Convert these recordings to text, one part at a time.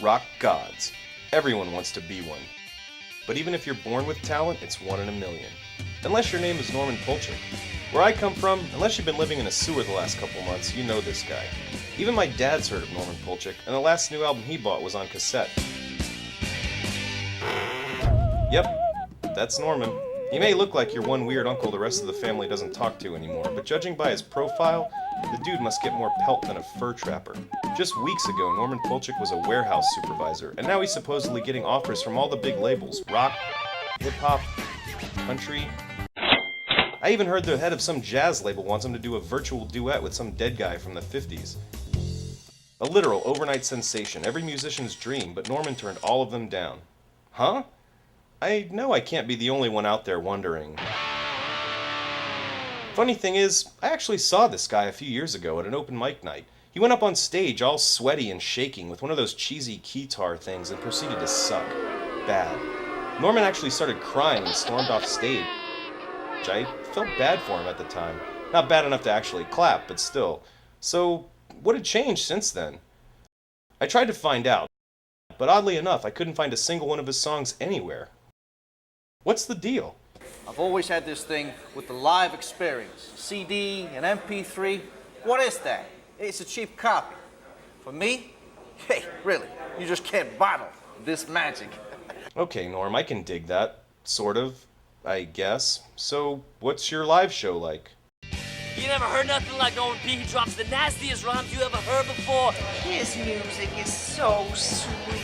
rock gods. Everyone wants to be one. But even if you're born with talent, it's 1 in a million. Unless your name is Norman Polchik. Where I come from, unless you've been living in a sewer the last couple months, you know this guy. Even my dad's heard of Norman Polchik, and the last new album he bought was on cassette. Yep, that's Norman. He may look like your one weird uncle the rest of the family doesn't talk to anymore, but judging by his profile, the dude must get more pelt than a fur trapper. Just weeks ago, Norman Polchik was a warehouse supervisor, and now he's supposedly getting offers from all the big labels: rock, hip-hop, country. I even heard the head of some jazz label wants him to do a virtual duet with some dead guy from the 50s. A literal overnight sensation, every musician's dream, but Norman turned all of them down. Huh? I know I can't be the only one out there wondering. Funny thing is, I actually saw this guy a few years ago at an open mic night. He went up on stage all sweaty and shaking with one of those cheesy keytar things and proceeded to suck. Bad. Norman actually started crying and stormed off stage. I felt bad for him at the time. Not bad enough to actually clap, but still. So, what had changed since then? I tried to find out, but oddly enough, I couldn't find a single one of his songs anywhere. What's the deal? I've always had this thing with the live experience. CD and MP3. What is that? It's a cheap copy. For me, hey, really, you just can't bottle this magic. Okay, Norm, I can dig that. Sort of, I guess. So, what's your live show like? You never heard nothing like Norman P. He drops the nastiest rhymes you ever heard before. His music is so sweet,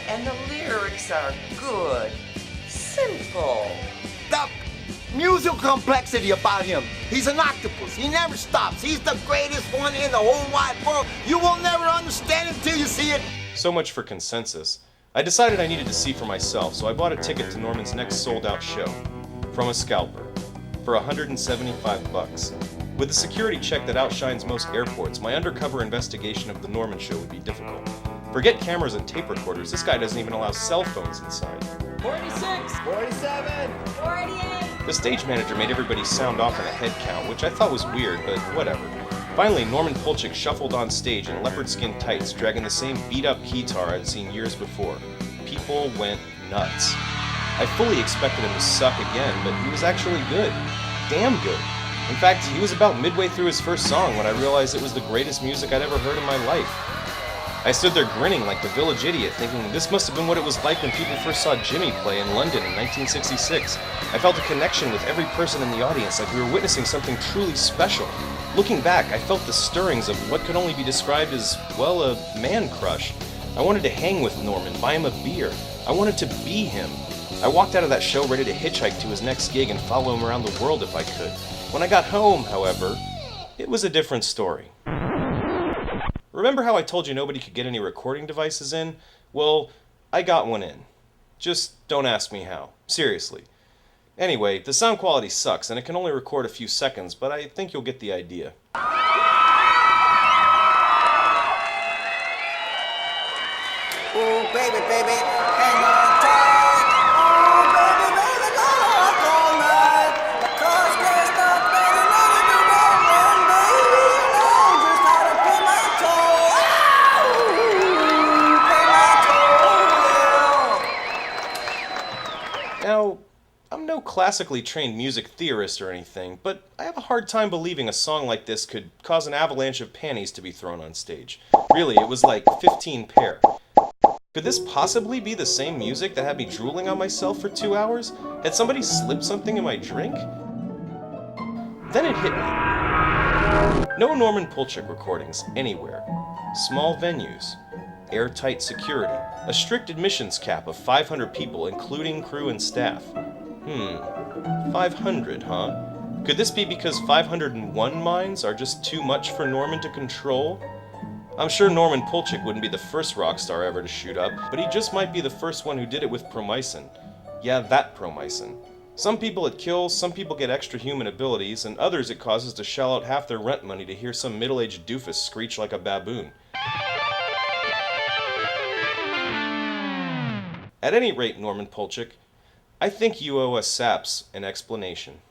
and the lyrics are good, simple. The musical complexity about him. He's an octopus. He never stops. He's the greatest one in the whole wide world. You will never understand it until you see it. So much for consensus. I decided I needed to see for myself, so I bought a ticket to Norman's next sold-out show. From a scalper. For $175. With a security check that outshines most airports, my undercover investigation of the Norman show would be difficult. Forget cameras and tape recorders, this guy doesn't even allow cell phones inside. 46! 47. 48! The stage manager made everybody sound off in a head count, which I thought was weird, but whatever. Finally, Norman Polchik shuffled on stage in leopard skin tights, dragging the same beat-up keytar I'd seen years before. People went nuts. I fully expected him to suck again, but he was actually good. Damn good. In fact, he was about midway through his first song when I realized it was the greatest music I'd ever heard in my life. I stood there grinning like the village idiot, thinking this must have been what it was like when people first saw Jimmy play in London in 1966. I felt a connection with every person in the audience, like we were witnessing something truly special. Looking back, I felt the stirrings of what could only be described as, well, a man crush. I wanted to hang with Norman, buy him a beer. I wanted to be him. I walked out of that show ready to hitchhike to his next gig and follow him around the world if I could. When I got home, however, it was a different story. Remember how I told you nobody could get any recording devices in? Well, I got one in. Just don't ask me how. Seriously. Anyway, the sound quality sucks, and it can only record a few seconds, but I think you'll get the idea. Oh, baby, baby, hang on tight. Oh, baby, baby, gonna rock all night. 'Cause there's nothing another to run, baby. You know just how to put my toe. Put my toe. Now, I'm no classically trained music theorist or anything, but I have a hard time believing a song like this could cause an avalanche of panties to be thrown on stage. Really, it was like 15 pair. Could this possibly be the same music that had me drooling on myself for 2 hours? Had somebody slipped something in my drink? Then it hit me. No Norman Polchik recordings anywhere. Small venues. Airtight security. A strict admissions cap of 500 people, including crew and staff. 500, huh? Could this be because 501 minds are just too much for Norman to control? I'm sure Norman Polchik wouldn't be the first rock star ever to shoot up, but he just might be the first one who did it with Promicin. Yeah, that Promicin. Some people it kills, some people get extra human abilities, and others it causes to shell out half their rent money to hear some middle-aged doofus screech like a baboon. At any rate, Norman Polchik, I think you owe us saps an explanation.